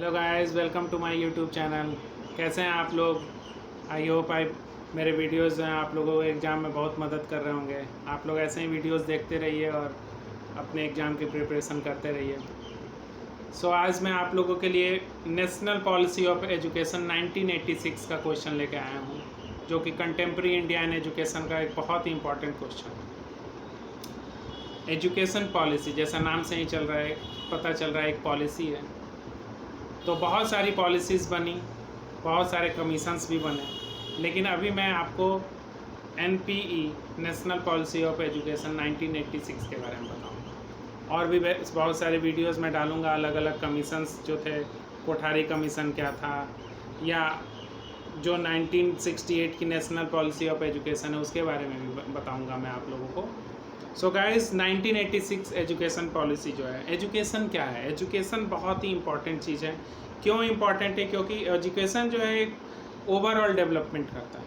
Hello guys, welcome to my YouTube channel. कैसे हैं आप लोग? आई होप मेरे वीडियोस हैं आप लोगों को एग्ज़ाम में बहुत मदद कर रहे होंगे। आप लोग ऐसे ही वीडियोस देखते रहिए और अपने एग्ज़ाम की प्रिपरेशन करते रहिए। आज मैं आप लोगों के लिए नेशनल पॉलिसी ऑफ एजुकेशन 1986 का क्वेश्चन लेके आया हूँ, जो कि कंटेम्प्रेरी इंडियन एजुकेशन का एक बहुत ही इम्पॉर्टेंट क्वेश्चन है। एजुकेशन पॉलिसी, जैसा नाम से ही पता चल रहा है, एक पॉलिसी है। तो बहुत सारी पॉलिसीज़ बनी, बहुत सारे कमीशंस भी बने, लेकिन अभी मैं आपको NPE national policy of education 1986 के बारे में बताऊंगा। और भी बहुत सारे वीडियोस में डालूंगा, अलग अलग कमीशंस जो थे। कोठारी कमीशन क्या था, या जो 1968 की नेशनल पॉलिसी ऑफ एजुकेशन है उसके बारे में भी बताऊंगा मैं आप लोगों को। सो गाइस, 1986 एजुकेशन पॉलिसी जो है, एजुकेशन क्या है? एजुकेशन बहुत ही इम्पॉर्टेंट चीज़ है। क्यों इम्पॉर्टेंट है? क्योंकि एजुकेशन जो है एक ओवरऑल डेवलपमेंट करता है।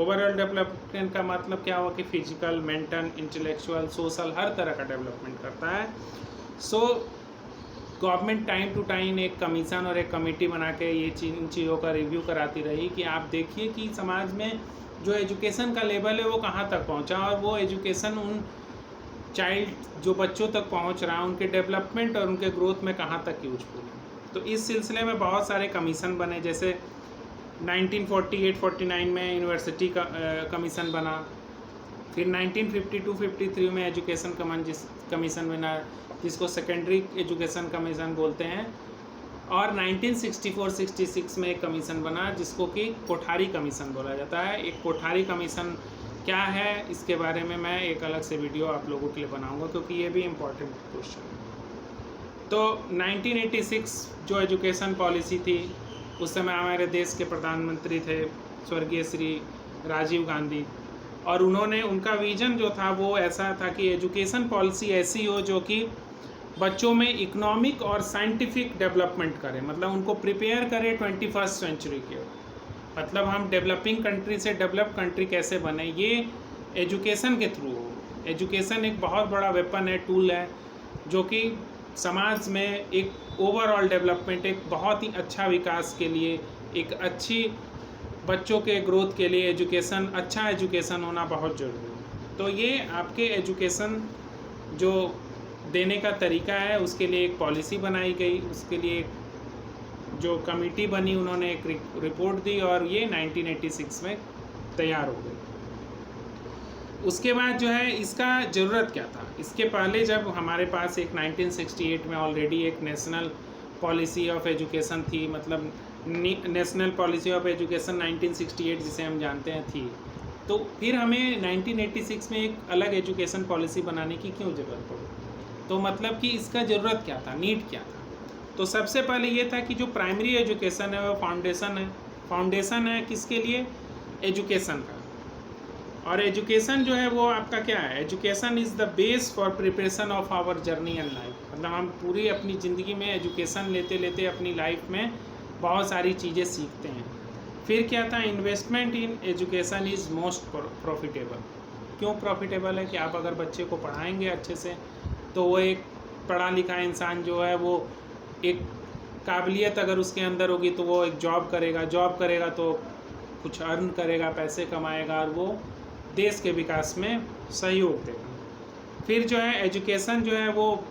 ओवरऑल डेवलपमेंट का मतलब क्या हुआ कि फिजिकल, मेंटल, इंटेलेक्चुअल, सोशल, हर तरह का डेवलपमेंट करता है। गवर्नमेंट टाइम टू टाइम एक कमीशन और एक कमेटी बना के ये इन चीज़ों का रिव्यू कराती रही कि आप देखिए कि समाज में जो एजुकेशन का लेवल है वो कहाँ तक पहुँचा, और वो एजुकेशन उन चाइल्ड जो बच्चों तक पहुंच रहा है उनके डेवलपमेंट और उनके ग्रोथ में कहाँ तक यूजफुल है। तो इस सिलसिले में बहुत सारे कमीशन बने, जैसे 1948-49 में यूनिवर्सिटी का कमीशन बना। फिर 1952-53 में एजुकेशन कमीशन बना, जिसको सेकेंडरी एजुकेशन कमीशन बोलते हैं। और 1964-66 में एक कमीशन बना जिसको कि कोठारी कमीशन बोला जाता है। एक कोठारी कमीशन क्या है, इसके बारे में मैं एक अलग से वीडियो आप लोगों के लिए बनाऊंगा, क्योंकि ये भी इम्पोर्टेंट क्वेश्चन है। तो 1986 जो एजुकेशन पॉलिसी थी, उस समय हमारे देश के प्रधानमंत्री थे स्वर्गीय श्री राजीव गांधी, और उन्होंने उनका विजन जो था वो ऐसा था कि एजुकेशन पॉलिसी ऐसी हो जो कि बच्चों में इकोनॉमिक और साइंटिफिक डेवलपमेंट करे, मतलब उनको प्रिपेयर करे 21st सेंचुरी के। मतलब हम डेवलपिंग कंट्री से डेवलप कंट्री कैसे बने, ये एजुकेशन के थ्रू हो। एजुकेशन एक बहुत बड़ा वेपन है, टूल है, जो कि समाज में एक ओवरऑल डेवलपमेंट, एक बहुत ही अच्छा विकास के लिए, एक अच्छी बच्चों के ग्रोथ के लिए अच्छा एजुकेशन होना बहुत ज़रूरी है। तो ये आपके एजुकेशन जो देने का तरीका है, उसके लिए एक पॉलिसी बनाई गई, उसके लिए जो कमेटी बनी, उन्होंने एक रिपोर्ट दी, और ये 1986 में तैयार हो गई। उसके बाद जो है, इसका ज़रूरत क्या था? इसके पहले जब हमारे पास एक 1968 में ऑलरेडी एक नेशनल पॉलिसी ऑफ एजुकेशन थी, मतलब नेशनल पॉलिसी ऑफ एजुकेशन 1968 जिसे हम जानते हैं थी, तो फिर हमें 1986 में एक अलग एजुकेशन पॉलिसी बनाने की क्यों ज़रूरत पड़ी? तो मतलब कि इसका ज़रूरत क्या था, नीड क्या था? तो सबसे पहले ये था कि जो प्राइमरी एजुकेशन है वो फाउंडेशन है किसके लिए? एजुकेशन का। और एजुकेशन जो है वो आपका क्या है? Education is the base for preparation of our journey in life. मतलब हम पूरी अपनी ज़िंदगी में एजुकेशन लेते लेते अपनी लाइफ में बहुत सारी चीज़ें सीखते हैं। फिर क्या था? Investment in education is most profitable. क्यों प्रॉफिटेबल है? कि आप अगर बच्चे को पढ़ाएंगे अच्छे से, तो वो एक पढ़ा लिखा इंसान जो है, वो एक काबिलियत अगर उसके अंदर होगी तो वो एक जॉब करेगा तो कुछ अर्न करेगा, पैसे कमाएगा, और वो देश के विकास में सहयोग देगा। फिर जो है एजुकेशन जो है वो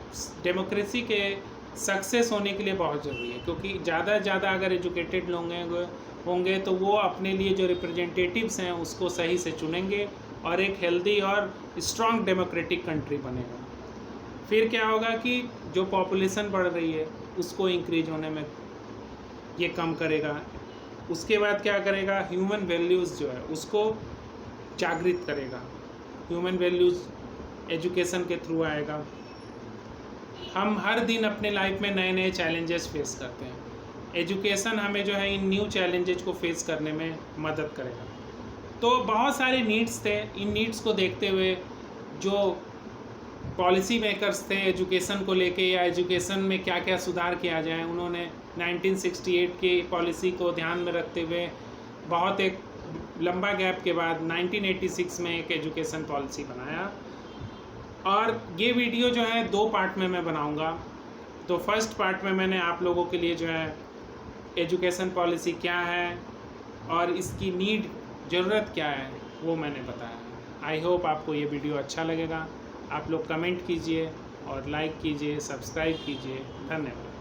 डेमोक्रेसी के सक्सेस होने के लिए बहुत ज़रूरी है, क्योंकि ज़्यादा से ज़्यादा अगर एजुकेटेड लोग होंगे तो वो अपने लिए जो रिप्रेजेंटेटिव्स हैं उसको सही से चुनेंगे, और एक हेल्दी और स्ट्रॉन्ग डेमोक्रेटिक कंट्री बनेगा। फिर क्या होगा कि जो पॉपुलेशन बढ़ रही है उसको इंक्रीज होने में ये कम करेगा। उसके बाद क्या करेगा? ह्यूमन वैल्यूज़ जो है उसको जागृत करेगा। ह्यूमन वैल्यूज़ एजुकेशन के थ्रू आएगा। हम हर दिन अपने लाइफ में नए नए चैलेंजेस फेस करते हैं। एजुकेशन हमें जो है इन न्यू चैलेंजेस को फेस करने में मदद करेगा। तो बहुत सारे नीड्स थे। इन नीड्स को देखते हुए जो पॉलिसी मेकर्स थे एजुकेशन को लेके, या एजुकेशन में क्या क्या सुधार किया जाए, उन्होंने 1968 की पॉलिसी को ध्यान में रखते हुए बहुत एक लंबा गैप के बाद 1986 में एक एजुकेशन पॉलिसी बनाया। और ये वीडियो जो है 2 पार्ट में मैं बनाऊंगा। तो फर्स्ट पार्ट में मैंने आप लोगों के लिए जो है एजुकेशन पॉलिसी क्या है और इसकी नीड ज़रूरत क्या है वो मैंने बताया। आई होप आपको ये वीडियो अच्छा लगेगा। आप लोग कमेंट कीजिए और लाइक कीजिए, सब्सक्राइब कीजिए। धन्यवाद।